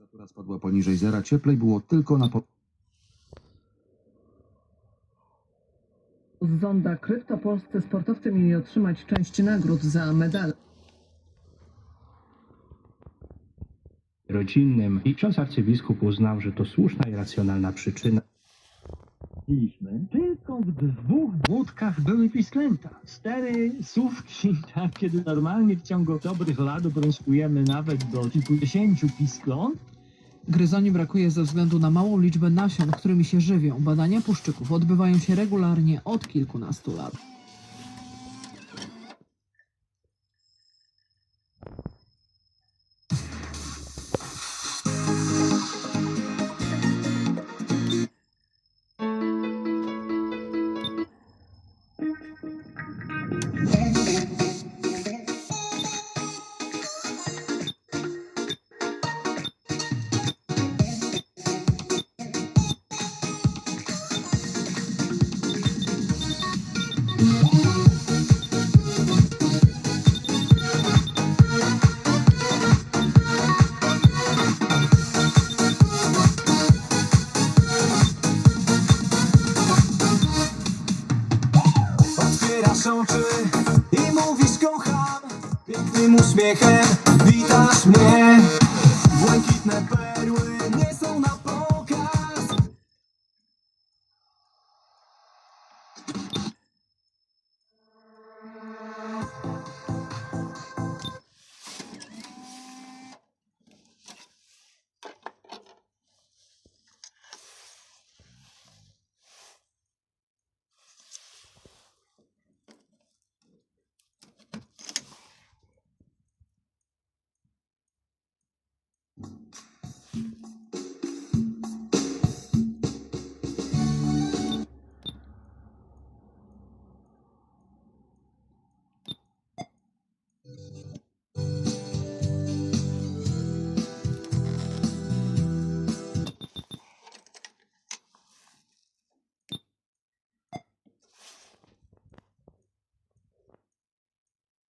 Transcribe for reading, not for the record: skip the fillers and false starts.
Temperatura spadła poniżej zera, cieplej było tylko na Z zonda krypto polscy sportowcy mieli otrzymać część nagród za medale rodzinnym i ksiądz arcybiskup uznał, że to słuszna i racjonalna przyczyna. Tylko w 2 wódkach były pisklęta. 4 sówki, tak, kiedy normalnie w ciągu dobrych lat obrączkujemy nawet do kilkudziesięciu piskląt. Gryzoni brakuje ze względu na małą liczbę nasion, którymi się żywią. Badania puszczyków odbywają się regularnie od kilkunastu lat. Otwierasz oczy i mówisz kocham. Pięknym uśmiechem witasz mnie. Błękitne